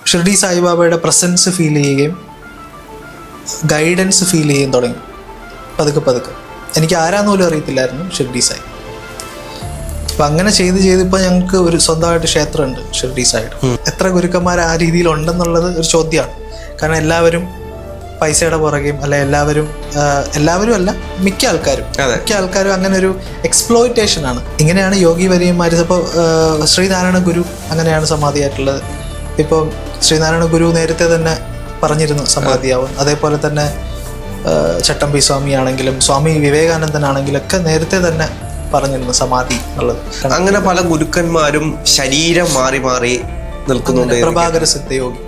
Shirdi സായിബാബയുടെ presence feel ചെയ്യുകയും guidance feel ചെയ്യുകയും തുടങ്ങി. പതുക്കെ പതുക്കെ എനിക്ക് ആരാന്ന് പോലും അറിയത്തില്ലായിരുന്നു ഷിർഡി സായി. അപ്പം അങ്ങനെ ചെയ്തിപ്പോൾ ഞങ്ങൾക്ക് ഒരു സ്വന്തമായിട്ട് ക്ഷേത്രമുണ്ട് ഷിർഡി സായിയുടെ. എത്ര ഗുരുക്കന്മാർ ആ രീതിയിൽ ഉണ്ടെന്നുള്ളത് ഒരു ചോദ്യമാണ്. കാരണം എല്ലാവരും പൈസയുടെ പുറകെയും അല്ല, എല്ലാവരും അല്ല, മിക്ക ആൾക്കാരും അങ്ങനെ ഒരു എക്സ്പ്ലോയിറ്റേഷൻ ആണ്. ഇങ്ങനെയാണ് യോഗി വര്യന്മാർ. ഇപ്പോൾ ശ്രീനാരായണ ഗുരു അങ്ങനെയാണ് സമാധിയായിട്ടുള്ളത്. ഇപ്പോൾ ശ്രീനാരായണ ഗുരു നേരത്തെ തന്നെ പറഞ്ഞിരുന്നു സമാധിയാവും. അതേപോലെ തന്നെ ചട്ടമ്പി സ്വാമി ആണെങ്കിലും സ്വാമി വിവേകാനന്ദനാണെങ്കിലും ഒക്കെ നേരത്തെ തന്നെ പറഞ്ഞിരുന്നു സമാധി എന്നുള്ളത്. അങ്ങനെ പല ഗുരുക്കന്മാരും ശരീരം മാറി മാറി നിൽക്കുന്നുണ്ട്. പ്രഭാകര സിദ്ധയോഗി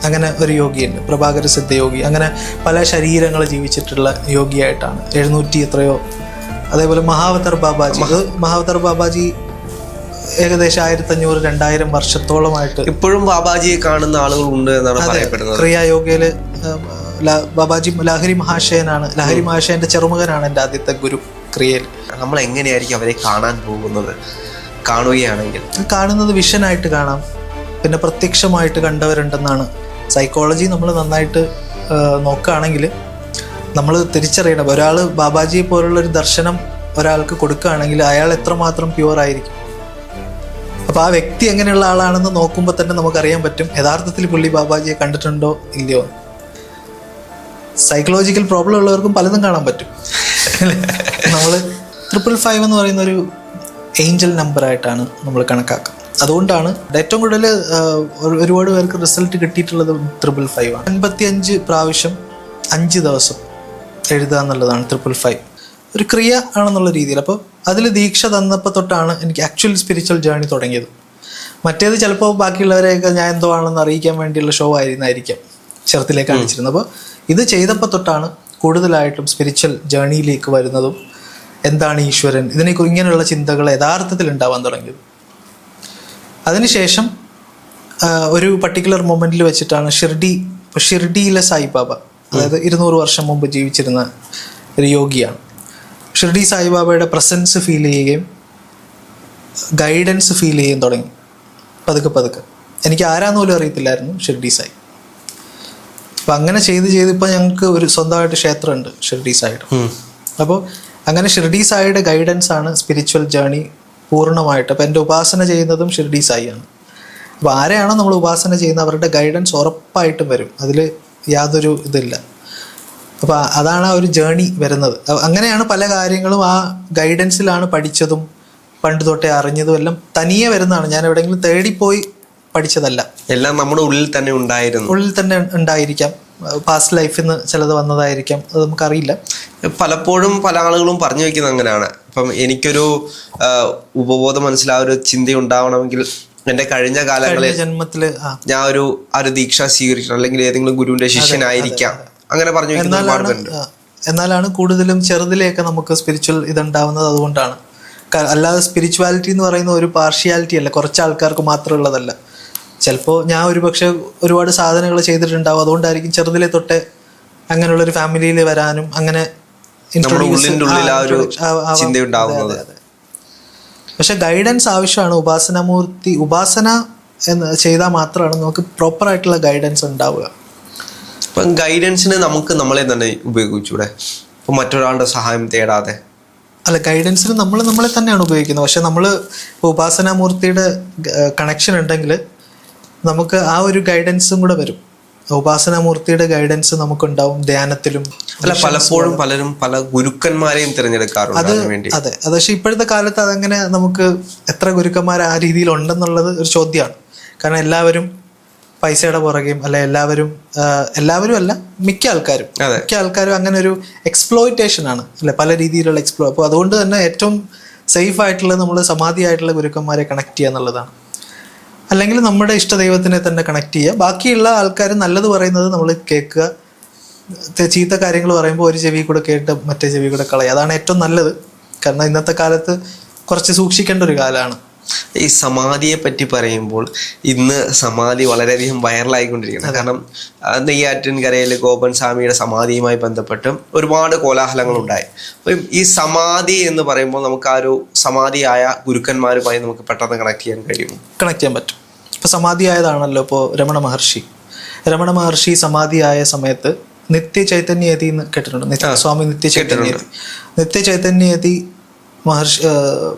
അങ്ങനെ ഒരു യോഗിയുണ്ട്, പ്രഭാകര സിദ്ധയോഗി. അങ്ങനെ പല ശരീരങ്ങൾ ജീവിച്ചിട്ടുള്ള യോഗിയായിട്ടാണ് 700 എത്രയോ. അതേപോലെ മഹാവതർ ബാബാജി ഏകദേശം 1500-2000 വർഷത്തോളമായിട്ട് ഇപ്പോഴും ബാബാജിയെ കാണുന്ന ആളുകളുണ്ട് എന്നാണ് പറയപ്പെടുന്നത്. ക്രിയായോഗയില് ബാബാജി ലഹരി മഹാശയനാണ്. ലഹരി മഹാശയന്റെ ചെറുമകനാണ് എൻ്റെ ആദ്യത്തെ ഗുരു ക്രിയയിൽ. നമ്മൾ എങ്ങനെയായിരിക്കും അവരെ കാണാൻ പോകുന്നത്? കാണുകയാണെങ്കിൽ കാണുന്നത് വിഷനായിട്ട് കാണാം, പിന്നെ പ്രത്യക്ഷമായിട്ട് കണ്ടവരുണ്ടെന്നാണ് സൈക്കോളജി. നമ്മൾ നന്നായിട്ട് നോക്കുകയാണെങ്കിൽ നമ്മൾ തിരിച്ചറിയണം. ഒരാൾ ബാബാജിയെ പോലുള്ളൊരു ദർശനം ഒരാൾക്ക് കൊടുക്കുകയാണെങ്കിൽ അയാൾ എത്രമാത്രം പ്യുവർ ആയിരിക്കും. അപ്പോൾ ആ വ്യക്തി എങ്ങനെയുള്ള ആളാണെന്ന് നോക്കുമ്പോൾ തന്നെ നമുക്കറിയാൻ പറ്റും യഥാർത്ഥത്തിൽ പുള്ളി ബാബാജിയെ കണ്ടിട്ടുണ്ടോ ഇല്ലയോ. സൈക്കോളജിക്കൽ പ്രോബ്ലം ഉള്ളവർക്കും പലതും കാണാൻ പറ്റും. നമ്മൾ 555 എന്ന് പറയുന്ന ഒരു ഏഞ്ചൽ നമ്പറായിട്ടാണ് നമ്മൾ കണക്കാക്കുക. അതുകൊണ്ടാണ് ഏറ്റവും കൂടുതൽ ഒരുപാട് പേർക്ക് റിസൾട്ട് കിട്ടിയിട്ടുള്ളത് 555 ആണ്. 55 പ്രാവശ്യം 5 ദിവസം എഴുതുക എന്നുള്ളതാണ് 555 ഒരു ക്രിയ ആണെന്നുള്ള രീതിയിൽ. അപ്പോൾ അതിൽ ദീക്ഷ തന്നപ്പോൾ തൊട്ടാണ് എനിക്ക് ആക്ച്വൽ സ്പിരിച്വൽ ജേർണി തുടങ്ങിയത്. മറ്റേത് ചിലപ്പോൾ ബാക്കിയുള്ളവരെയൊക്കെ ഞാൻ എന്തോ ആണെന്ന് അറിയിക്കാൻ വേണ്ടിയുള്ള ഷോ ആയിരുന്നായിരിക്കാം ചെറുത്തിലേക്ക് കാണിച്ചിരുന്നത്. അപ്പോൾ ഇത് ചെയ്തപ്പോൾ തൊട്ടാണ് കൂടുതലായിട്ടും സ്പിരിച്വൽ ജേർണിയിലേക്ക് വരുന്നതും എന്താണ് ഈശ്വരൻ, ഇങ്ങനെയുള്ള ചിന്തകൾ യഥാർത്ഥത്തിൽ ഉണ്ടാവാൻ തുടങ്ങിയത്. അതിനുശേഷം ഒരു പർട്ടിക്കുലർ മൊമെന്റിൽ വെച്ചിട്ടാണ് ഷിർഡിയിലെ സായിബാബ, അതായത് 200 വർഷം മുമ്പ് ജീവിച്ചിരുന്ന ഒരു യോഗിയാണ്. ഷിർഡി സായിബാബയുടെ പ്രസൻസ് ഫീൽ ചെയ്യുകയും ഗൈഡൻസ് ഫീൽ ചെയ്യുകയും തുടങ്ങി. പതുക്കെ പതുക്കെ എനിക്ക് ആരാന്ന് പോലും അറിയത്തില്ലായിരുന്നു ഷിർഡി സായി. അപ്പം അങ്ങനെ ചെയ്തിപ്പോൾ ഞങ്ങൾക്ക് ഒരു സ്വന്തമായിട്ട് ക്ഷേത്രമുണ്ട് ഷിർഡി സായിയുടെ. അപ്പോൾ അങ്ങനെ ഷിർഡി സായിയുടെ ഗൈഡൻസ് ആണ് സ്പിരിച്വൽ ജേർണി പൂർണ്ണമായിട്ട്. അപ്പം എൻ്റെ ഉപാസന ചെയ്യുന്നതും ഷിർഡി സായിയാണ്. അപ്പോൾ ആരെയാണോ നമ്മൾ ഉപാസന ചെയ്യുന്നത് അവരുടെ ഗൈഡൻസ് ഉറപ്പായിട്ടും വരും, അതിൽ യാതൊരു ഇതില്ല. അപ്പോൾ അതാണ് ആ ഒരു ജേർണി വരുന്നത്. അങ്ങനെയാണ് പല കാര്യങ്ങളും ആ ഗൈഡൻസിലാണ് പഠിച്ചതും പണ്ട് തൊട്ടേ അറിഞ്ഞതും എല്ലാം തനിയെ വരുന്നതാണ്. ഞാൻ എവിടെയെങ്കിലും തേടിപ്പോയി പഠിച്ചതല്ല, എല്ലാം നമ്മുടെ ഉള്ളിൽ തന്നെ ഉണ്ടായിരിക്കാം. പാസ്റ്റ് ലൈഫിൽ നിന്ന് ചിലത് വന്നതായിരിക്കാം, അത് നമുക്കറിയില്ല. പലപ്പോഴും പല ആളുകളും പറഞ്ഞു വയ്ക്കുന്നത് അങ്ങനെയാണ്. ഇപ്പം എനിക്കൊരു ഉപബോധ മനസ്സിലാ ഒരു ചിന്ത ഉണ്ടാവണമെങ്കിൽ എൻ്റെ കഴിഞ്ഞ കാലങ്ങളിൽ ജന്മത്തില് ഞാൻ ഒരു ദീക്ഷ സ്വീകരിക്കണം, അല്ലെങ്കിൽ ഏതെങ്കിലും ഗുരുവിന്റെ ശിഷ്യനായിരിക്കാം, അങ്ങനെ പറഞ്ഞു വയ്ക്കുന്നത്. എന്നാലാണ് കൂടുതലും ചെറുതിലെയൊക്കെ നമുക്ക് സ്പിരിച്വൽ ഇതുണ്ടാവുന്നത്. അതുകൊണ്ടാണ്. അല്ലാതെ സ്പിരിച്വാലിറ്റി എന്ന് പറയുന്ന ഒരു പാർഷ്യാലിറ്റി അല്ല, കുറച്ച് ആൾക്കാർക്ക് മാത്രമുള്ളതല്ല. ചിലപ്പോൾ ഞാൻ ഒരുപാട് സാധനങ്ങൾ ചെയ്തിട്ടുണ്ടാവും, അതുകൊണ്ടായിരിക്കും ചെറുതിലെ തൊട്ടേ അങ്ങനെയുള്ളൊരു ഫാമിലിയിൽ വരാനും അങ്ങനെ പക്ഷെ ഗൈഡൻസ് ആവശ്യമാണ്. ഉപാസന എന്ന് ചെയ്താൽ മാത്രമാണ് നമുക്ക് പ്രോപ്പർ ആയിട്ടുള്ള ഗൈഡൻസ് ഉണ്ടാവുക. ഇപ്പം ഗൈഡൻസിന് നമുക്ക് നമ്മളെ തന്നെ ഉപയോഗിച്ചൂടെ, ഇപ്പം മറ്റൊരാളുടെ സഹായം തേടാതെ? അല്ല, ഗൈഡൻസിന് നമ്മളെ തന്നെയാണ് ഉപയോഗിക്കുന്നത്. പക്ഷെ നമ്മൾ ഉപാസനാമൂർത്തിയുടെ കണക്ഷൻ ഉണ്ടെങ്കിൽ നമുക്ക് ആ ഒരു ഗൈഡൻസും കൂടെ വരും. ഉപാസനാമൂർത്തിയുടെ ഗൈഡൻസ് നമുക്കുണ്ടാവും ധ്യാനത്തിലും. അല്ല, പലപ്പോഴും പലരും പല ഗുരുക്കന്മാരെയും തിരഞ്ഞെടുക്കാറുണ്ട്. അതെ. പക്ഷെ ഇപ്പോഴത്തെ കാലത്ത് അതങ്ങനെ നമുക്ക് എത്ര ഗുരുക്കന്മാർ ആ രീതിയിൽ ഉണ്ടെന്നുള്ളത് ഒരു ചോദ്യമാണ്. കാരണം എല്ലാവരും പൈസയുടെ പുറകെയും അല്ല, എല്ലാവരും അല്ല, മിക്ക ആൾക്കാരും അങ്ങനെ ഒരു എക്സ്പ്ലോയിറ്റേഷൻ ആണ് അല്ലെ, പല രീതിയിലുള്ള അപ്പോൾ അതുകൊണ്ട് തന്നെ ഏറ്റവും സേഫ് ആയിട്ടുള്ളത് നമ്മൾ സമാധിയായിട്ടുള്ള ഗുരുക്കന്മാരെ കണക്ട് ചെയ്യുക എന്നുള്ളതാണ്. അല്ലെങ്കിൽ നമ്മുടെ ഇഷ്ടദൈവത്തിനെ തന്നെ കണക്ട് ചെയ്യുക. ബാക്കിയുള്ള ആൾക്കാർ നല്ലത് പറയുന്നത് നമ്മൾ കേൾക്കുക, ചീത്ത കാര്യങ്ങൾ പറയുമ്പോൾ ഒരു ചെവി കൂടെ കേട്ട് മറ്റേ ചെവി കൂടെ കളയുക. അതാണ് ഏറ്റവും നല്ലത്. കാരണം ഇന്നത്തെ കാലത്ത് കുറച്ച് സൂക്ഷിക്കേണ്ട ഒരു കാലമാണ്. ഈ സമാധിയെ പറ്റി പറയുമ്പോൾ ഇന്ന് സമാധി വളരെയധികം വൈറലായിക്കൊണ്ടിരിക്കുകയാണ്. കാരണം നെയ്യാറ്റിൻകരയിലെ ഗോപൻ സ്വാമിയുടെ സമാധിയുമായി ബന്ധപ്പെട്ടും ഒരുപാട് കോലാഹലങ്ങളുണ്ടായി. അപ്പം ഈ സമാധി എന്ന് പറയുമ്പോൾ നമുക്ക് ആ ഒരു സമാധിയായ ഗുരുക്കന്മാരുമായി നമുക്ക് പെട്ടെന്ന് കണക്ട് ചെയ്യാൻ കഴിയും. കണക്ട് ചെയ്യാൻ പറ്റും. ഇപ്പോൾ സമാധിയായതാണല്ലോ ഇപ്പോൾ രമണ മഹർഷി സമാധിയായ സമയത്ത് നിത്യ ചൈതന്യയതി എന്ന് കേട്ടിട്ടുണ്ട്. സ്വാമി നിത്യ ചൈതന്യയതി മഹർഷി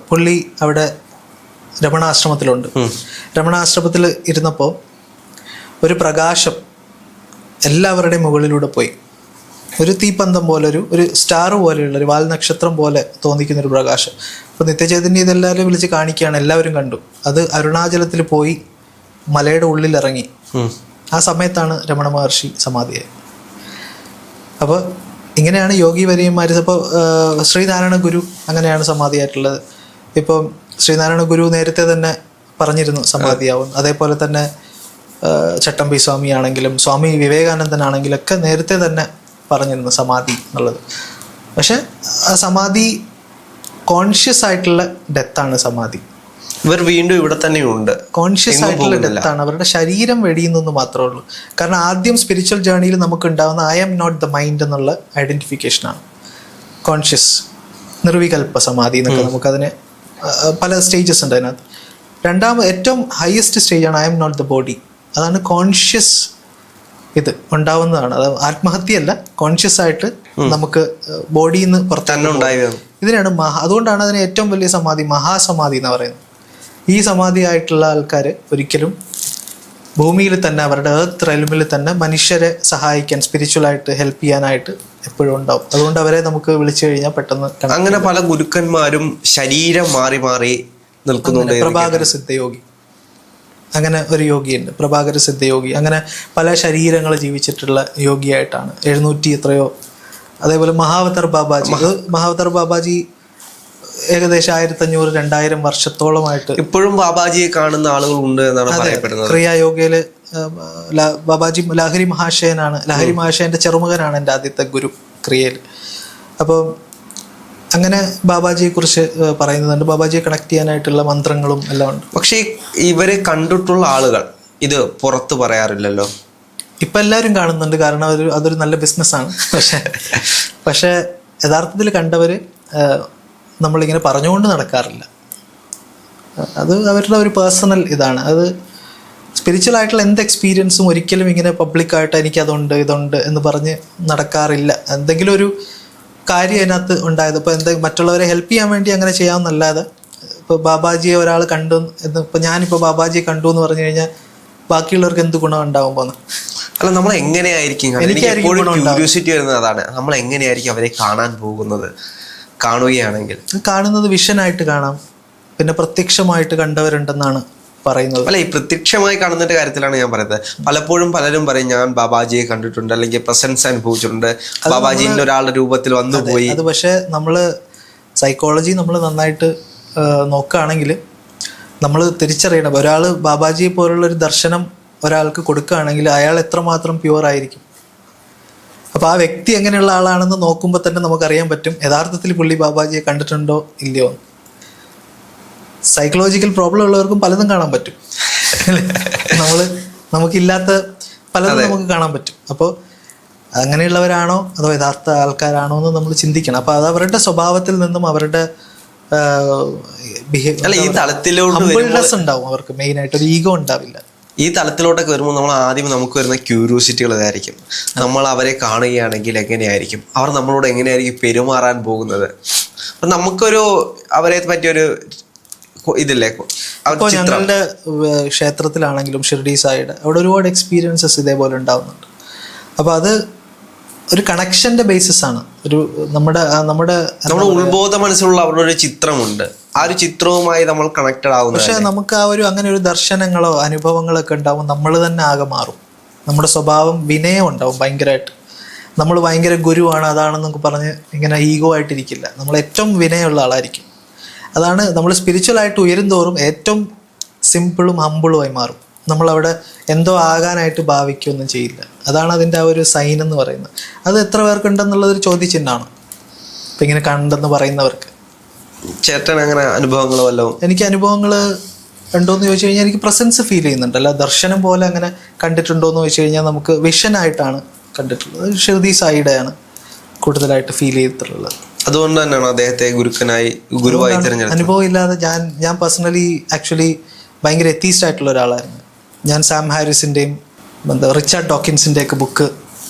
പുള്ളി അവിടെ രമണാശ്രമത്തിലുണ്ട്. രമണാശ്രമത്തിൽ ഇരുന്നപ്പോൾ ഒരു പ്രകാശം എല്ലാവരുടെയും മുകളിലൂടെ പോയി. ഒരു തീപ്പന്തം പോലെ ഒരു സ്റ്റാർ പോലെയുള്ള ഒരു വാൽനക്ഷത്രം പോലെ തോന്നിക്കുന്ന ഒരു പ്രകാശം. അപ്പോൾ നിത്യചൈതന്യം ഇതെല്ലാവരും വിളിച്ച് കാണിക്കുകയാണ്, എല്ലാവരും കണ്ടു. അത് അരുണാചലത്തിൽ പോയി മലയുടെ ഉള്ളിലിറങ്ങി. ആ സമയത്താണ് രമണ മഹർഷി സമാധിയായത്. അപ്പോൾ ഇങ്ങനെയാണ് യോഗി വര്യന്മാർ. ഇപ്പോൾ ശ്രീനാരായണ ഗുരു അങ്ങനെയാണ് സമാധിയായിട്ടുള്ളത്. ഇപ്പം ശ്രീനാരായണ ഗുരു നേരത്തെ തന്നെ പറഞ്ഞിരുന്നു സമാധിയാവും. അതേപോലെ തന്നെ ചട്ടമ്പി സ്വാമി ആണെങ്കിലും സ്വാമി വിവേകാനന്ദനാണെങ്കിലും ഒക്കെ നേരത്തെ തന്നെ പറഞ്ഞിരുന്നു സമാധി എന്നുള്ളത്. പക്ഷെ ആ സമാധി കോൺഷ്യസ് ആയിട്ടുള്ള ഡെത്താണ് സമാധി. ഇവർ വീണ്ടും ഇവിടെ തന്നെയുണ്ട്, കോൺഷ്യസ് ആയിട്ടുള്ള ഡെത്താണ്. അവരുടെ ശരീരം വെടിയുന്നെന്ന് മാത്രമേ ഉള്ളൂ. കാരണം ആദ്യം സ്പിരിച്വൽ ജേർണിയിൽ നമുക്ക് ഉണ്ടാകുന്ന I am not the mind എന്നുള്ള ഐഡന്റിഫിക്കേഷനാണ് കോൺഷ്യസ് നിർവികൽപ്പ സമാധി എന്നൊക്കെ. നമുക്കതിന് പല സ്റ്റേജസ് ഉണ്ട് അതിനകത്ത്. ഏറ്റവും ഹയസ്റ്റ് സ്റ്റേജാണ് I am not the body. അതാണ് കോൺഷ്യസ് ഇത് ഉണ്ടാവുന്നതാണ്. അത് ആത്മഹത്യയല്ല, കോൺഷ്യസ് ആയിട്ട് നമുക്ക് ബോഡിയിൽ നിന്ന് പുറത്തുണ്ടായത്. ഇതിനാണ് അതുകൊണ്ടാണ് അതിന് ഏറ്റവും വലിയ സമാധി മഹാസമാധി എന്ന് പറയുന്നത്. ഈ സമാധി ആയിട്ടുള്ള ആൾക്കാർ ഒരിക്കലും ഭൂമിയിൽ തന്നെ അവരുടെ എർത്ത് റെൽമിൽ തന്നെ മനുഷ്യരെ സഹായിക്കാൻ സ്പിരിച്വലായിട്ട് ഹെൽപ്പ് ചെയ്യാനായിട്ട് എപ്പോഴും ഉണ്ടാവും. അതുകൊണ്ട് അവരെ നമുക്ക് വിളിച്ചു കഴിഞ്ഞാൽ പെട്ടെന്ന്. അങ്ങനെ പല ഗുരുക്കന്മാരും ശരീരം മാറി മാറി നിൽക്കുന്നുണ്ട്. പ്രഭാകര സിദ്ധയോഗി അങ്ങനെ ഒരു യോഗിയുണ്ട്, പ്രഭാകര സിദ്ധയോഗി. അങ്ങനെ പല ശരീരങ്ങൾ ജീവിച്ചിട്ടുള്ള യോഗിയായിട്ടാണ് 700 എത്രയോ. അതേപോലെ മഹാവതർ ബാബാജി ഏകദേശം 1500-2000 വർഷത്തോളമായിട്ട് ഇപ്പോഴും ബാബാജിയെ കാണുന്ന ആളുകളുണ്ട് എന്നാണ് പറയപ്പെടുന്നത്. ക്രിയായോഗയില് ബാബാജി ലഹരി മഹാശയന്റെ ചെറുമകനാണ് എൻ്റെ ആദ്യത്തെ ഗുരു ക്രിയയിൽ. അപ്പോൾ അങ്ങനെ ബാബാജിയെ കുറിച്ച് പറയുന്നുണ്ട്. ബാബാജിയെ കണക്ട് ചെയ്യാനായിട്ടുള്ള മന്ത്രങ്ങളും എല്ലാം ഉണ്ട്. പക്ഷേ ഇവരെ കണ്ടിട്ടുള്ള ആളുകൾ ഇത് പുറത്ത് പറയാറില്ലല്ലോ. ഇപ്പം എല്ലാവരും കാണുന്നുണ്ട്, കാരണം അതൊരു നല്ല ബിസിനസ്സാണ്. പക്ഷേ യഥാർത്ഥത്തിൽ കണ്ടവർ നമ്മളിങ്ങനെ പറഞ്ഞുകൊണ്ട് നടക്കാറില്ല. അത് അവരുടെ ഒരു പേഴ്സണൽ ഇതാണ്. അത് സ്പിരിച്വൽ ആയിട്ടുള്ള എന്ത് എക്സ്പീരിയൻസും ഒരിക്കലും ഇങ്ങനെ പബ്ലിക്കായിട്ട് എനിക്ക് ഇതുണ്ട് എന്ന് പറഞ്ഞ് നടക്കാറില്ല. എന്തെങ്കിലും ഒരു കാര്യം അതിനകത്ത് ഉണ്ടായത്, ഇപ്പോൾ മറ്റുള്ളവരെ ഹെൽപ്പ് ചെയ്യാൻ വേണ്ടി അങ്ങനെ ചെയ്യാമെന്നല്ലാതെ ഇപ്പോൾ ബാബാജിയെ ഒരാൾ കണ്ടു ഇപ്പോൾ ഞാനിപ്പോൾ ബാബാജിയെ കണ്ടു എന്ന് പറഞ്ഞു കഴിഞ്ഞാൽ ബാക്കിയുള്ളവർക്ക് എന്ത് ഗുണം ഉണ്ടാവും പോകുന്നു. അല്ല, നമ്മൾ എങ്ങനെയായിരിക്കും ക്യൂരിയോസിറ്റി വരുന്നത് അതാണ്. നമ്മൾ എങ്ങനെയായിരിക്കും അവരെ കാണാൻ പോകുന്നത്? കാണുന്നത് വിഷനായിട്ട് കാണാം, പിന്നെ പ്രത്യക്ഷമായിട്ട് കണ്ടവരുണ്ടെന്നാണ് പറയുന്നത്. അല്ല, ഈ പ്രത്യക്ഷമായി കാണുന്നതിന്റെ കാര്യത്തിലാണ് ഞാൻ പറയുന്നത്. പലപ്പോഴും പലരും പറയും ഞാൻ ബാബാജിയെ കണ്ടിട്ടുണ്ട്, അല്ലെങ്കിൽ പ്രസൻസ് അനുഭവിച്ചിട്ടുണ്ട്, ബാബാജിന്റെ ഒരാളുടെ രൂപത്തിൽ വന്നുപോയി. അത് പക്ഷെ നമ്മള് സൈക്കോളജി നമ്മൾ നന്നായിട്ട് നോക്കുകയാണെങ്കിൽ നമ്മൾ തിരിച്ചറിയണം, ഒരാൾ ബാബാജിയെ പോലുള്ള ഒരു ദർശനം ഒരാൾക്ക് കൊടുക്കുകയാണെങ്കിൽ അയാൾ എത്രമാത്രം പ്യുവർ ആയിരിക്കും. അപ്പോൾ ആ വ്യക്തി എങ്ങനെയുള്ള ആളാണെന്ന് നോക്കുമ്പോൾ തന്നെ നമുക്കറിയാൻ പറ്റും യഥാർത്ഥത്തിൽ പുള്ളി ബാബാജിയെ കണ്ടിട്ടുണ്ടോ ഇല്ലയോ. സൈക്കോളജിക്കൽ പ്രോബ്ലം ഉള്ളവർക്കും പലതും കാണാൻ പറ്റും. നമുക്കില്ലാത്ത പലതും നമുക്ക് കാണാൻ പറ്റും. അപ്പോൾ അങ്ങനെയുള്ളവരാണോ അതോ യഥാർത്ഥ ആൾക്കാരാണോ എന്ന് നമ്മൾ ചിന്തിക്കണം. അപ്പോൾ അത് അവരുടെ സ്വഭാവത്തിൽ നിന്നും അവരുടെ ഹംബിൾനെസ് ഉണ്ടാവും. അവർക്ക് മെയിനായിട്ട് ഒരു ഈഗോ ഉണ്ടാവില്ല. ഈ തലത്തിലോട്ടൊക്കെ വരുമ്പോൾ നമുക്ക് വരുന്ന ക്യൂരിയോസിറ്റികൾ ഇതായിരിക്കും. നമ്മൾ അവരെ കാണുകയാണെങ്കിൽ എങ്ങനെയായിരിക്കും, അവർ നമ്മളോട് എങ്ങനെയായിരിക്കും പെരുമാറാൻ പോകുന്നത്. അപ്പം നമുക്കൊരു അവരെ പറ്റിയൊരു ഇതില്ലേ. ഇപ്പോൾ ഞങ്ങളുടെ ക്ഷേത്രത്തിലാണെങ്കിലും ഷിർഡി സായിയുടെ അവിടെ ഒരുപാട് എക്സ്പീരിയൻസസ് ഇതേപോലെ ഉണ്ടാവുന്നുണ്ട്. അപ്പോൾ അത് ഒരു കണക്ഷന്റെ ബേസിസ് ആണ്. നമ്മുടെ ഉത്ബോധ മനസ്സിലുള്ള അവരുടെ ഒരു ചിത്രമുണ്ട്. ആ ഒരു ചിത്രവുമായി നമ്മൾ കണക്റ്റഡ് ആവുന്നു. പക്ഷെ നമുക്ക് അങ്ങനെ ഒരു ദർശനങ്ങളോ അനുഭവങ്ങളോ ഒക്കെ ഉണ്ടാവും, നമ്മൾ തന്നെ ആകെ മാറും. നമ്മുടെ സ്വഭാവം വിനയം ഉണ്ടാവും ഭയങ്കരമായിട്ട്. നമ്മൾ ഭയങ്കര ഗുരുവാണ് അതാണെന്നൊക്കെ പറഞ്ഞ് ഇങ്ങനെ ഈഗോ ആയിട്ടിരിക്കില്ല. നമ്മൾ ഏറ്റവും വിനയമുള്ള ആളായിരിക്കും. അതാണ് നമ്മൾ സ്പിരിച്വലായിട്ട് ഉയരുന്തോറും ഏറ്റവും സിമ്പിളും ഹമ്പിളുമായി മാറും. നമ്മളവിടെ എന്തോ ആകാനായിട്ട് ഭാവിക്കുകയൊന്നും ചെയ്യില്ല. അതാണ് അതിൻ്റെ ആ ഒരു സൈൻ എന്ന് പറയുന്നത്. അത് എത്ര പേർക്കുണ്ടെന്നുള്ളതൊരു ചോദ്യചിഹ്നമാണ് ഇപ്പം ഇങ്ങനെ കണ്ടെന്ന് പറയുന്നവർക്ക്. ചേട്ടൻ അങ്ങനെ അനുഭവങ്ങൾ വല്ലതും? എനിക്ക് അനുഭവങ്ങൾ ഉണ്ടോയെന്ന് ചോദിച്ചു കഴിഞ്ഞാൽ എനിക്ക് പ്രസൻസ് ഫീൽ ചെയ്യുന്നുണ്ട്. അല്ല ദർശനം പോലെ അങ്ങനെ കണ്ടിട്ടുണ്ടോയെന്ന് ചോദിച്ചു കഴിഞ്ഞാൽ നമുക്ക് വിഷനായിട്ടാണ് കണ്ടിട്ടുള്ളത്. ഷിർഡി സായിയുടെയാണ് കൂടുതലായിട്ട് ഫീൽ ചെയ്തിട്ടുള്ളത്. അതുകൊണ്ട് തന്നെയാണ് അദ്ദേഹത്തെ ഗുരുവായി തിരഞ്ഞെടുത്തത്. അനുഭവം ഇല്ലാതെ ഞാൻ പേഴ്സണലി ആക്ച്വലി ഭയങ്കര എത്തീസ്റ്റ് ആയിട്ടുള്ള ഒരാളായിരുന്നു. ഞാൻ സാം ഹാരിസിൻ്റെയും റിച്ചാർഡ് ഡോക്കിൻസിൻ്റെ ഒക്കെ ബുക്ക്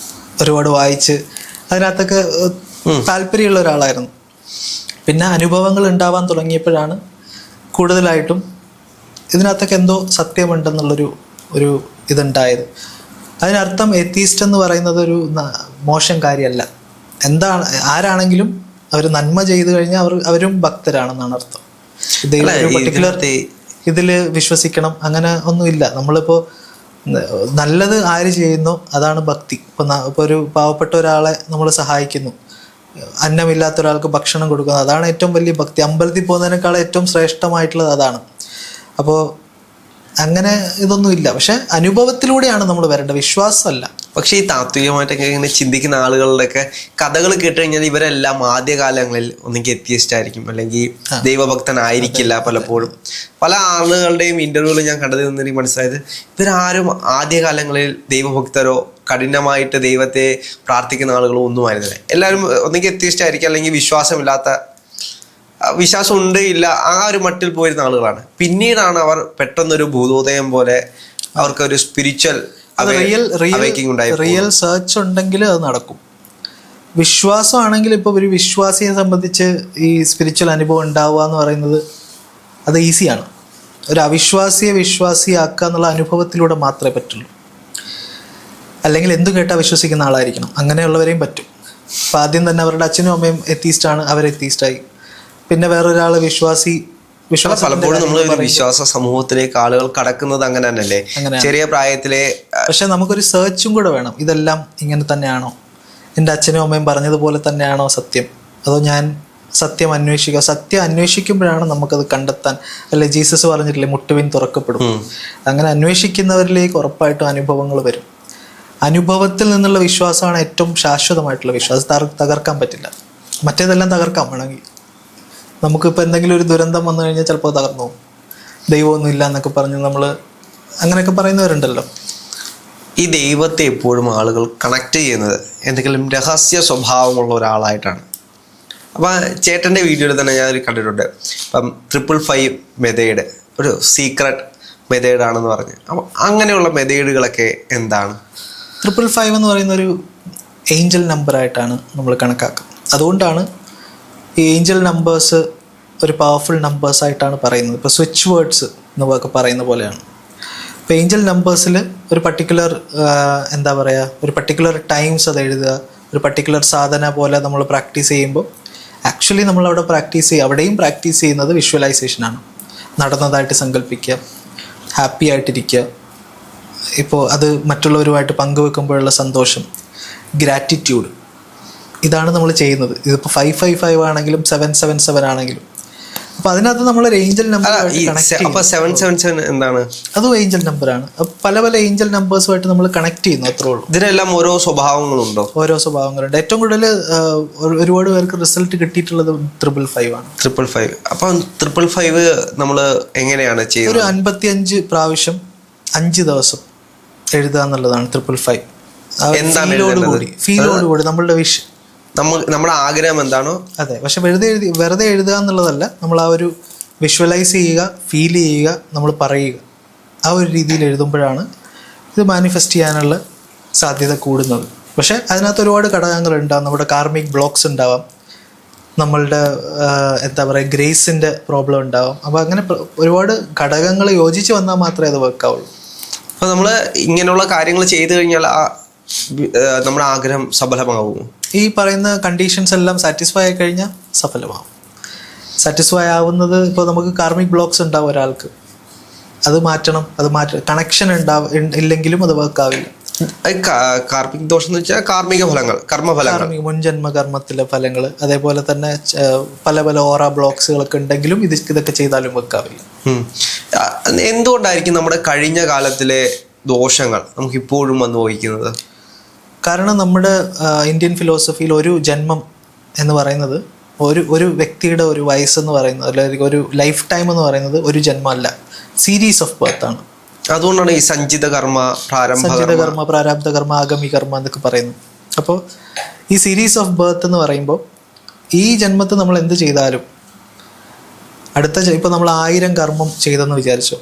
ഒരുപാട് വായിച്ച് അതിനകത്തൊക്കെ താല്പര്യമുള്ള ഒരാളായിരുന്നു. പിന്നെ അനുഭവങ്ങൾ ഉണ്ടാവാൻ തുടങ്ങിയപ്പോഴാണ് കൂടുതലായിട്ടും ഇതിനകത്തൊക്കെ എന്തോ സത്യമുണ്ടെന്നുള്ളൊരു ഇതുണ്ടായത്. അതിനർത്ഥം എത്തീസ്റ്റ് എന്ന് പറയുന്നത് ഒരു മോശം കാര്യമല്ല. എന്താണ് ആരാണെങ്കിലും അവർ നന്മ ചെയ്തു കഴിഞ്ഞാൽ അവരും ഭക്തരാണെന്നാണ് അർത്ഥം. പർട്ടിക്കുലർ ഇതിൽ വിശ്വസിക്കണം അങ്ങനെ ഒന്നുമില്ല. നമ്മളിപ്പോൾ നല്ലത് ആര് ചെയ്യുന്നോ അതാണ് ഭക്തി. ഇപ്പോൾ ഒരു പാവപ്പെട്ട ഒരാളെ നമ്മൾ സഹായിക്കുന്നു, അന്നമില്ലാത്ത ഒരാൾക്ക് ഭക്ഷണം കൊടുക്കുന്നു, അതാണ് ഏറ്റവും വലിയ ഭക്തി. അമ്പലത്തിൽ പോകുന്നതിനേക്കാൾ ഏറ്റവും ശ്രേഷ്ഠമായിട്ടുള്ളത് അതാണ്. അപ്പോൾ അങ്ങനെ ഇതൊന്നുമില്ല. പക്ഷെ അനുഭവത്തിലൂടെയാണ് നമ്മൾ വരേണ്ടത്, വിശ്വാസമല്ല. പക്ഷെ ഈ താത്വികമായിട്ടൊക്കെ ഇങ്ങനെ ചിന്തിക്കുന്ന ആളുകളുടെയൊക്കെ കഥകൾ കേട്ട് കഴിഞ്ഞാൽ ഇവരെല്ലാം ആദ്യകാലങ്ങളിൽ ഒന്നെങ്കിൽ എത്തിയസ്റ്റ് ആയിരിക്കും, അല്ലെങ്കിൽ ദൈവഭക്തനായിരിക്കില്ല. പലപ്പോഴും പല ആളുകളുടെയും ഇന്റർവ്യൂകൾ ഞാൻ കണ്ടതിൽ നിന്ന് എനിക്ക് മനസ്സിലായത് ഇവരാരും ആദ്യകാലങ്ങളിൽ ദൈവഭക്തരോ കഠിനമായിട്ട് ദൈവത്തെ പ്രാർത്ഥിക്കുന്ന ആളുകളോ ഒന്നുമായിരുന്നില്ല. എല്ലാവരും ഒന്നെങ്കിൽ എത്തിയസ്റ്റ് ആയിരിക്കും, അല്ലെങ്കിൽ വിശ്വാസം ഉണ്ട് ഇല്ല ആ ഒരു മട്ടിൽ പോയിരുന്ന ആളുകളാണ്. പിന്നീടാണ് അവർ പെട്ടെന്നൊരു ഭൂതോദയം പോലെ അവർക്കൊരു സ്പിരിച്വൽ റിയൽ സെർച്ച് ഉണ്ടെങ്കിൽ അത് നടക്കും. വിശ്വാസമാണെങ്കിൽ ഇപ്പോൾ ഒരു വിശ്വാസിയെ സംബന്ധിച്ച് ഈ സ്പിരിച്വൽ അനുഭവം ഉണ്ടാവുക എന്ന് പറയുന്നത് അത് ഈസിയാണ്. ഒരു അവിശ്വാസിയെ വിശ്വാസിയാക്കുക എന്നുള്ള അനുഭവത്തിലൂടെ മാത്രമേ പറ്റുള്ളൂ. അല്ലെങ്കിൽ എന്തു കേട്ടാൽ വിശ്വസിക്കുന്ന ആളായിരിക്കണം, അങ്ങനെയുള്ളവരെയും പറ്റും. അപ്പം ആദ്യം തന്നെ അവരുടെ അച്ഛനും അമ്മയും എത്തീസ്റ്റാണ്, അവർ എത്തീസ്റ്റായി. പിന്നെ വേറൊരാൾ പലപ്പോഴും നമ്മൾ വിശ്വാസ സമൂഹത്തിലേക്ക് ആളുകൾ കടക്കുന്നത് അങ്ങനെ തന്നെയല്ലേ, ചെറിയ പ്രായത്തിലെ. പക്ഷെ നമുക്കൊരു സെർച്ചും കൂടെ വേണം. ഇതെല്ലാം ഇങ്ങനെ തന്നെയാണോ, എൻ്റെ അച്ഛനും അമ്മയും പറഞ്ഞതുപോലെ തന്നെയാണോ സത്യം, അതോ ഞാൻ സത്യം അന്വേഷിക്കുക. സത്യം അന്വേഷിക്കുമ്പോഴാണ് നമുക്കത് കണ്ടെത്താൻ, അല്ലെ ജീസസ് പറഞ്ഞിട്ടില്ലേ മുട്ടുവിൻ തുറക്കപ്പെടും. അങ്ങനെ അന്വേഷിക്കുന്നവരിലേക്ക് ഉറപ്പായിട്ടും അനുഭവങ്ങൾ വരും. അനുഭവത്തിൽ നിന്നുള്ള വിശ്വാസമാണ് ഏറ്റവും ശാശ്വതമായിട്ടുള്ള വിശ്വാസം. തകർക്കാൻ പറ്റില്ല. മറ്റേതെല്ലാം തകർക്കാം വേണമെങ്കിൽ. നമുക്കിപ്പോൾ എന്തെങ്കിലും ഒരു ദുരന്തം വന്നു കഴിഞ്ഞാൽ ചിലപ്പോൾ തകർന്നു പോകും. ദൈവമൊന്നും ഇല്ല എന്നൊക്കെ പറഞ്ഞ് നമ്മൾ അങ്ങനെയൊക്കെ പറയുന്നവരുണ്ടല്ലോ. ഈ ദൈവത്തെ എപ്പോഴും ആളുകൾ കണക്ട് ചെയ്യുന്നത് എന്തെങ്കിലും രഹസ്യ സ്വഭാവമുള്ള ഒരാളായിട്ടാണ്. അപ്പം ചേട്ടൻ്റെ വീഡിയോയിൽ തന്നെ ഞാൻ കണ്ടിട്ടുണ്ട്. ഇപ്പം 555 മെത്തേഡ് ഒരു സീക്രട്ട് മെത്തേഡാണെന്ന് പറഞ്ഞ്. അപ്പം അങ്ങനെയുള്ള മെത്തേഡുകളൊക്കെ എന്താണ്? 555 എന്ന് പറയുന്ന ഒരു ഏഞ്ചൽ നമ്പറായിട്ടാണ് നമ്മൾ കണക്കാക്കുന്നത്. അതുകൊണ്ടാണ് ഈ ഏഞ്ചൽ നമ്പേഴ്സ് ഒരു പവർഫുൾ നമ്പേഴ്സായിട്ടാണ് പറയുന്നത്. ഇപ്പോൾ സ്വിച്ച് വേർഡ്സ് എന്നൊക്കെ പറയുന്ന പോലെയാണ്. ഇപ്പോൾ ഏഞ്ചൽ നമ്പേഴ്സിൽ ഒരു പർട്ടിക്കുലർ ഒരു പർട്ടിക്കുലർ ടൈംസ് അത് എഴുതുക, ഒരു പർട്ടിക്കുലർ സാധന പോലെ നമ്മൾ പ്രാക്ടീസ് ചെയ്യുമ്പോൾ ആക്ച്വലി നമ്മളവിടെ അവിടെയും പ്രാക്ടീസ് ചെയ്യുന്നത് വിഷ്വലൈസേഷനാണ്. നടന്നതായിട്ട് സങ്കല്പിക്കുക, ഹാപ്പി ആയിട്ടിരിക്കുക, ഇപ്പോൾ അത് മറ്റുള്ളവരുമായിട്ട് പങ്കുവെക്കുമ്പോഴുള്ള സന്തോഷം, ഗ്രാറ്റിറ്റ്യൂഡ്, ഇതാണ് നമ്മൾ ചെയ്യുന്നത്. ഇതിപ്പോൾ 555 ആണെങ്കിലും 777 ആണെങ്കിലും. അപ്പോൾ അതിനകത്ത് നമ്മളൊരു ഏഞ്ചൽ നമ്പർ എന്താണ്? അതും ഏഞ്ചൽ നമ്പറാണ്. പല പല ഏഞ്ചൽ നമ്പേഴ്സുമായിട്ട് നമ്മൾ കണക്ട് ചെയ്യുന്നു, അത്രേ ഉള്ളൂ. ഇതിനെല്ലാം ഓരോ സ്വഭാവങ്ങളുണ്ടോ? ഓരോ സ്വഭാവങ്ങളുണ്ട്. ഏറ്റവും കൂടുതൽ ഒരുപാട് പേർക്ക് റിസൾട്ട് കിട്ടിയിട്ടുള്ളത് 555 ആണ്. 555. അപ്പം 555 നമ്മൾ എങ്ങനെയാണ് ചെയ്യുന്നത്? ഒരു 55 പ്രാവശ്യം 5 ദിവസം എഴുതുക എന്നുള്ളതാണ് 555. ഫീലോടുകൂടി നമ്മളുടെ നമ്മുടെ ആഗ്രഹം എന്താണോ അതെ. പക്ഷെ വെറുതെ എഴുതുക എന്നുള്ളതല്ല, നമ്മൾ ആ ഒരു വിഷ്വലൈസ് ചെയ്യുക, ഫീൽ ചെയ്യുക, നമ്മൾ പറയുക, ആ ഒരു രീതിയിൽ എഴുതുമ്പോഴാണ് ഇത് മാനിഫെസ്റ്റ് ചെയ്യാനുള്ള സാധ്യത കൂടുന്നത്. പക്ഷെ അതിനകത്ത് ഒരുപാട് ഘടകങ്ങളുണ്ടാകും. നമ്മുടെ കാർമിക് ബ്ലോക്സ് ഉണ്ടാവാം, നമ്മളുടെ ഗ്രേസിൻ്റെ പ്രോബ്ലം ഉണ്ടാവും. അപ്പോൾ അങ്ങനെ ഒരുപാട് ഘടകങ്ങൾ യോജിച്ച് വന്നാൽ മാത്രമേ അത് വർക്കാവുള്ളൂ. അപ്പോൾ നമ്മൾ ഇങ്ങനെയുള്ള കാര്യങ്ങൾ ചെയ്തു കഴിഞ്ഞാൽ നമ്മുടെ ആഗ്രഹം സഫലമാകുമോ? ഈ പറയുന്ന കണ്ടീഷൻസ് എല്ലാം സാറ്റിസ്ഫൈ ആയി കഴിഞ്ഞാൽ സഫലമാകും. സാറ്റിസ്ഫൈ ആവുന്നത് ഇപ്പോൾ നമുക്ക് കാർമിക് ബ്ലോക്സ് ഉണ്ടാവും ഒരാൾക്ക്, അത് മാറ്റണം. കണക്ഷൻ ഇല്ലെങ്കിലും അത് വർക്കാവില്ല. കാർമിക് ദോഷം എന്ന് വെച്ചാൽ കാർമിക ഫലങ്ങൾ, കർമ്മഫലങ്ങൾ, മുൻജന്മ കർമ്മത്തിലെ ഫലങ്ങൾ, അതേപോലെ തന്നെ പല പല ഓറ ബ്ലോക്സുകളൊക്കെ ഉണ്ടെങ്കിലും ഇതൊക്കെ ചെയ്താലും വർക്കാവില്ല. എന്തുകൊണ്ടായിരിക്കും നമ്മുടെ കഴിഞ്ഞ കാലത്തിലെ ദോഷങ്ങൾ നമുക്ക് ഇപ്പോഴും അനുഭവിക്കുന്നത്? കാരണം നമ്മുടെ ഇന്ത്യൻ ഫിലോസഫിയിൽ ഒരു ജന്മം എന്ന് പറയുന്നത് ഒരു വ്യക്തിയുടെ ഒരു വയസ്സെന്ന് പറയുന്നത്, അല്ലെങ്കിൽ ഒരു ലൈഫ് ടൈം എന്ന് പറയുന്നത് ഒരു ജന്മമല്ല, സീരീസ് ഓഫ് ബർത്ത് ആണ്. അതുകൊണ്ടാണ് ഈ സഞ്ചിത കർമ്മ, പ്രാരാബ്ധ കർമ്മ, ആഗമി കർമ്മ എന്നൊക്കെ പറയുന്നത്. അപ്പോൾ ഈ സീരീസ് ഓഫ് ബർത്ത് എന്ന് പറയുമ്പോൾ ഈ ജന്മത്തിൽ നമ്മൾ എന്ത് ചെയ്താലും ഇപ്പോൾ നമ്മൾ 1000 കർമ്മം ചെയ്തെന്ന് വിചാരിച്ചു,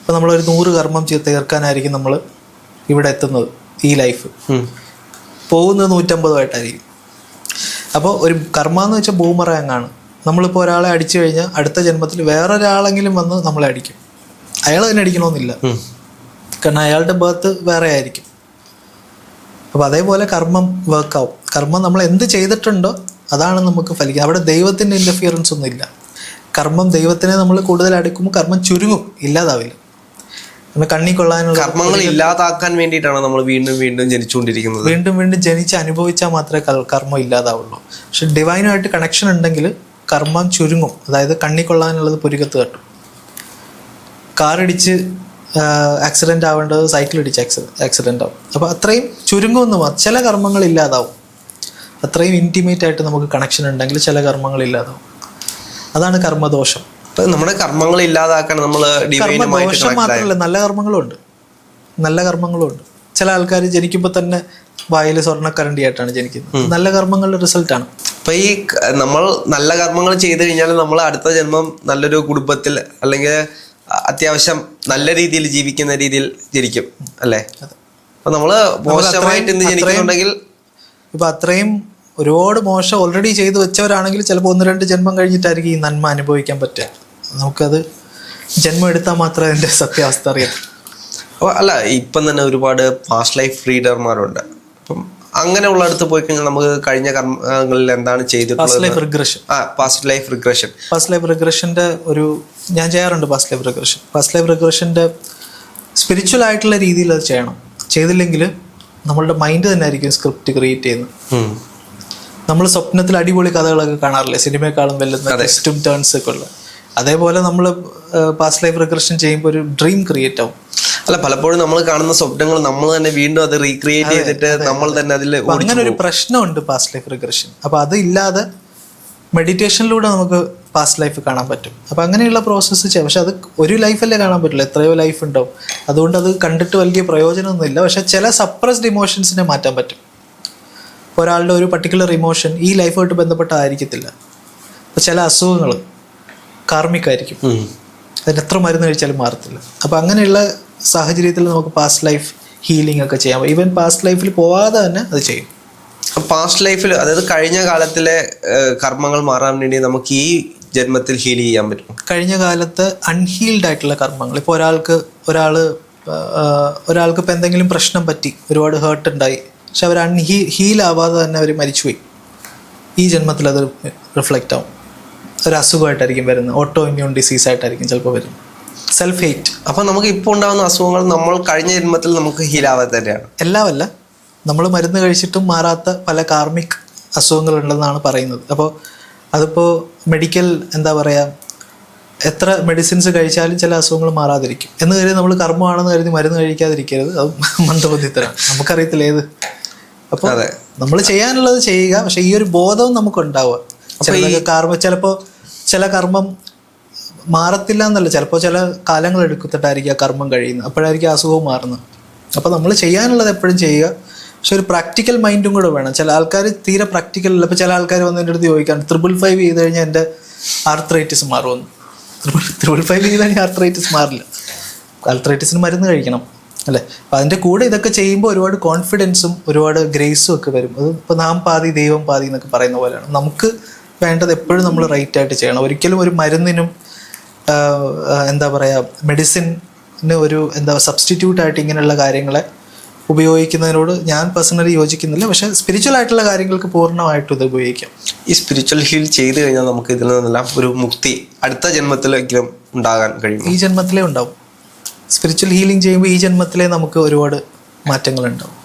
ഇപ്പോൾ നമ്മളൊരു 100 കർമ്മം തീർക്കാനായിരിക്കും നമ്മൾ ഇവിടെ എത്തുന്നത്, ഈ ലൈഫ് പോകുന്നത് 150ആയിട്ടായിരിക്കും. അപ്പോൾ ഒരു കർമ്മ എന്ന് വെച്ചാൽ ബൂമറാങ്ങാണ്. നമ്മളിപ്പോൾ ഒരാളെ അടിച്ചു കഴിഞ്ഞാൽ അടുത്ത ജന്മത്തിൽ വേറൊരാളെങ്കിലും വന്ന് നമ്മളെ അടിക്കും. അയാൾ തന്നെ അടിക്കണമെന്നില്ല, കാരണം അയാളുടെ ബർത്ത് വേറെ ആയിരിക്കും. അപ്പോൾ അതേപോലെ കർമ്മം വർക്കാവും. കർമ്മം നമ്മൾ എന്ത് ചെയ്തിട്ടുണ്ടോ അതാണ് നമുക്ക് ഫലിക്കുക. അവിടെ ദൈവത്തിൻ്റെ ഇൻ്റർഫിയറൻസ് ഒന്നും ഇല്ല. കർമ്മം ദൈവത്തിനെ നമ്മൾ കൂടുതൽ അടുക്കുമ്പോൾ കർമ്മം ചുരുങ്ങും, ഇല്ലാതാവില്ല. നമ്മൾ കണ്ണി കൊള്ളാനുള്ള കർമ്മങ്ങൾ ഇല്ലാതാക്കാൻ വേണ്ടിയിട്ടാണ് നമ്മൾ വീണ്ടും വീണ്ടും ജനിച്ചുകൊണ്ടിരിക്കുന്നത്. വീണ്ടും വീണ്ടും ജനിച്ച് അനുഭവിച്ചാൽ മാത്രമേ കർമ്മം ഇല്ലാതാവുള്ളൂ. പക്ഷെ ഡിവൈനുമായിട്ട് കണക്ഷൻ ഉണ്ടെങ്കിൽ കർമ്മം ചുരുങ്ങും. അതായത് കണ്ണി കൊള്ളാനുള്ളത് പുരികത്ത് തട്ടും. കാറിടിച്ച് ആക്സിഡൻ്റ് ആവേണ്ടത് സൈക്കിൾ ഇടിച്ച് ആക്സിഡൻ്റ് ആവും. അപ്പോൾ അത്രയും ചുരുങ്ങുമെന്ന് മാത്രം. ചില കർമ്മങ്ങൾ ഇല്ലാതാവും. അത്രയും ഇൻറ്റിമേറ്റ് ആയിട്ട് നമുക്ക് കണക്ഷൻ ഉണ്ടെങ്കിൽ ചില കർമ്മങ്ങൾ ഇല്ലാതാവും. അതാണ് കർമ്മദോഷം. നമ്മുടെ കർമ്മങ്ങൾ ഇല്ലാതാക്കാൻ നമ്മൾ ദോഷം മാത്രമല്ല, നല്ല കർമ്മങ്ങളും ഉണ്ട്. നല്ല കർമ്മങ്ങളും ഉണ്ട്. ചില ആൾക്കാർ ജനിക്കുമ്പോൾ തന്നെ വായിൽ സ്വർണ്ണക്കരണ്ടിയായിട്ടാണ് ജനിക്കുന്നത്. നല്ല കർമ്മങ്ങളുടെ റിസൾട്ടാണ്. അപ്പൊ ഈ നമ്മൾ നല്ല കർമ്മങ്ങൾ ചെയ്തു കഴിഞ്ഞാൽ നമ്മൾ അടുത്ത ജന്മം നല്ലൊരു കുടുംബത്തിൽ അല്ലെങ്കിൽ അത്യാവശ്യം നല്ല രീതിയിൽ ജീവിക്കുന്ന രീതിയിൽ ജനിക്കും അല്ലേ? അപ്പൊ നമ്മള് മോശമായിട്ട് എന്ത് ജനിക്കുന്നുണ്ടെങ്കിൽ ഇപ്പൊ അത്രയും ഒരുപാട് മോശം ഓൾറെഡി ചെയ്തു വെച്ചവരാണെങ്കിൽ ചിലപ്പോൾ 1-2 ജന്മം കഴിഞ്ഞിട്ടായിരിക്കും ഈ നന്മ അനുഭവിക്കാൻ പറ്റുക. നമുക്കത് ജന്മം എടുത്താൽ മാത്രമേ അതിൻ്റെ സത്യാവസ്ഥ അറിയാം. അപ്പോൾ അല്ല, ഇപ്പം തന്നെ ഒരുപാട് പാസ്റ്റ് ലൈഫ് റീഡർമാരുണ്ട്. അപ്പം അങ്ങനെയുള്ള അടുത്ത് പോയി കഴിഞ്ഞാൽ നമുക്ക് കഴിഞ്ഞ കർമ്മങ്ങളിൽ എന്താണ് ചെയ്തിട്ടുള്ളത്, past life regression. Past life റിഗ്രഷൻ്റെ ഒരു ഞാൻ ചെയ്യാറുണ്ട്. പാസ്റ്റ് ലൈഫ് റിഗ്രഷൻ്റെ സ്പിരിച്വൽ ആയിട്ടുള്ള രീതിയിൽ അത് ചെയ്യണം. ചെയ്തില്ലെങ്കിൽ നമ്മളുടെ മൈൻഡ് തന്നെ ആയിരിക്കും സ്ക്രിപ്റ്റ് ക്രിയേറ്റ് ചെയ്യുന്നത്. നമ്മൾ സ്വപ്നത്തിൽ അടിപൊളി കഥകളൊക്കെ കാണാറില്ലേ, സിനിമയെക്കാളും വെല്ലുന്ന ട്വിസ്റ്റും ടേൺസ് ഒക്കെ ഉള്ള. അതേപോലെ നമ്മൾ പാസ്റ്റ് ലൈഫ് റിഗ്രഷൻ ചെയ്യുമ്പോൾ ഒരു ഡ്രീം ക്രിയേറ്റ് ആവും. അല്ല, പലപ്പോഴും നമ്മൾ കാണുന്ന സ്വപ്നങ്ങൾ നമ്മൾ തന്നെ വീണ്ടും അത് റീക്രിയേറ്റ് ചെയ്തിട്ട് നമ്മൾ തന്നെ അതിൽ അങ്ങനെ ഒരു പ്രശ്നമുണ്ട് പാസ്റ്റ് ലൈഫ് റിഗ്രഷൻ. അപ്പോൾ അത് ഇല്ലാതെ മെഡിറ്റേഷനിലൂടെ നമുക്ക് പാസ്റ്റ് ലൈഫ് കാണാൻ പറ്റും. അപ്പോൾ അങ്ങനെയുള്ള പ്രോസസ്സ് ചെയ്യാം. പക്ഷെ അത് ഒരു ലൈഫല്ലേ കാണാൻ പറ്റില്ല, എത്രയോ ലൈഫ് ഉണ്ടാവും. അതുകൊണ്ട് അത് കണ്ടിട്ട് വലിയ പ്രയോജനമൊന്നുമില്ല. പക്ഷെ ചില സപ്രസ്ഡ് ഇമോഷൻസിനെ മാറ്റാൻ പറ്റും. ഒരാളുടെ ഒരു പർട്ടിക്കുലർ ഇമോഷൻ ഈ ലൈഫായിട്ട് ബന്ധപ്പെട്ടായിരിക്കത്തില്ല. അപ്പോൾ ചില അസുഖങ്ങൾ കാർമിക്കായിരിക്കും, അതിന് എത്ര മരുന്ന് കഴിച്ചാലും മാറത്തില്ല. അപ്പോൾ അങ്ങനെയുള്ള സാഹചര്യത്തിൽ നമുക്ക് പാസ്റ്റ് ലൈഫ് ഹീലിംഗ് ഒക്കെ ചെയ്യാം. ഈവൻ പാസ്റ്റ് ലൈഫിൽ പോവാതെ തന്നെ അത് ചെയ്യും. പാസ്റ്റ് ലൈഫിൽ, അതായത് കഴിഞ്ഞ കാലത്തിലെ കർമ്മങ്ങൾ മാറാൻ വേണ്ടി നമുക്ക് ഈ ജന്മത്തിൽ ഹീൽ ചെയ്യാൻ പറ്റും. കഴിഞ്ഞ കാലത്ത് അൺഹീൽഡ് ആയിട്ടുള്ള കർമ്മങ്ങൾ, ഇപ്പോൾ ഒരാൾക്ക് ഇപ്പോൾ എന്തെങ്കിലും പ്രശ്നം പറ്റി, ഒരുപാട് ഹേർട്ട് ഉണ്ടായി, പക്ഷെ അവർ ഹീലാവാതെ തന്നെ അവർ മരിച്ചുപോയി. ഈ ജന്മത്തിൽ അത് റിഫ്ലക്റ്റ് ആവും. ഒരു അസുഖമായിട്ടായിരിക്കും വരുന്നത്, ഓട്ടോ ഇമ്മ്യൂൺ ഡിസീസ് ആയിട്ടായിരിക്കും ചിലപ്പോൾ വരുന്നത്, സെൽഫ് ഹെയ്റ്റ്. അപ്പം നമുക്ക് ഇപ്പോൾ ഉണ്ടാകുന്ന അസുഖങ്ങൾ നമ്മൾ കഴിഞ്ഞ ജന്മത്തിൽ നമുക്ക് ഹീലാവാതെ തന്നെയാണ്. എല്ലാമല്ല, നമ്മൾ മരുന്ന് കഴിച്ചിട്ടും മാറാത്ത പല കാർമിക് അസുഖങ്ങളുണ്ടെന്നാണ് പറയുന്നത്. അപ്പോൾ അതിപ്പോൾ മെഡിക്കൽ എന്താ പറയുക, എത്ര മെഡിസിൻസ് കഴിച്ചാലും ചില അസുഖങ്ങൾ മാറാതിരിക്കും എന്ന് കരുതി നമ്മൾ കർമ്മമാണെന്ന് കരുതി മരുന്ന് കഴിക്കാതിരിക്കരുത്. അത് മന്ദബുദ്ധിത്തരാണ്. നമുക്കറിയത്തില്ല ഏത്. അപ്പോൾ നമ്മൾ ചെയ്യാനുള്ളത് ചെയ്യുക. പക്ഷെ ഈ ഒരു ബോധവും നമുക്കുണ്ടാവുക. ചിലപ്പോൾ ചില കർമ്മം മാറത്തില്ല എന്നല്ല, ചിലപ്പോൾ ചില കാലങ്ങൾ എടുത്തിട്ടായിരിക്കും ആ കർമ്മം കഴിയുന്നത്. അപ്പോഴായിരിക്കും അസുഖവും മാറുന്നത്. അപ്പോൾ നമ്മൾ ചെയ്യാനുള്ളത് എപ്പോഴും ചെയ്യുക. പക്ഷെ ഒരു പ്രാക്ടിക്കൽ മൈൻഡും കൂടെ വേണം. ചില ആൾക്കാർ തീരെ പ്രാക്ടിക്കൽ അല്ല. ഇപ്പോൾ ചില ആൾക്കാർ വന്ന് എൻ്റെ അടുത്ത് ചോദിക്കാൻ 555 ചെയ്ത് കഴിഞ്ഞാൽ എൻ്റെ ആർത്രൈറ്റിസ് മാറുമെന്ന്. 555 ചെയ്ത് കഴിഞ്ഞാൽ ആർത്രൈറ്റിസ് മാറില്ല. ആർത്രൈറ്റിസിന് മരുന്ന് കഴിക്കണം അല്ലേ? അപ്പം അതിൻ്റെ കൂടെ ഇതൊക്കെ ചെയ്യുമ്പോൾ ഒരുപാട് കോൺഫിഡൻസും ഒരുപാട് ഗ്രേസും ഒക്കെ വരും. അത് ഇപ്പോൾ നാം പാതി ദൈവം പാതി എന്നൊക്കെ പറയുന്ന പോലെയാണ്. നമുക്ക് വേണ്ടത് എപ്പോഴും നമ്മൾ റൈറ്റായിട്ട് ചെയ്യണം. ഒരിക്കലും ഒരു മരുന്നിനും എന്താ പറയുക, മെഡിസിന് ഒരു സബ്സ്റ്റിറ്റ്യൂട്ടായിട്ട് ഇങ്ങനെയുള്ള കാര്യങ്ങളെ ഉപയോഗിക്കുന്നതിനോട് ഞാൻ പേഴ്സണലി യോജിക്കുന്നില്ല. പക്ഷെ സ്പിരിച്വൽ ആയിട്ടുള്ള കാര്യങ്ങൾക്ക് പൂർണ്ണമായിട്ടും ഇത് ഉപയോഗിക്കാം. ഈ സ്പിരിച്വൽ ഹീൽ ചെയ്ത് കഴിഞ്ഞാൽ നമുക്ക് ഇതിൽ നിന്നെല്ലാം ഒരു മുക്തി അടുത്ത ജന്മത്തിലെങ്കിലും ഉണ്ടാകാൻ കഴിയും. ഈ ജന്മത്തിലേ ഉണ്ടാവും. സ്പിരിച്വൽ ഹീലിംഗ് ചെയ്യുമ്പോൾ ഈ ജന്മത്തിലേ നമുക്ക് ഒരുപാട് മാറ്റങ്ങളുണ്ടാവും.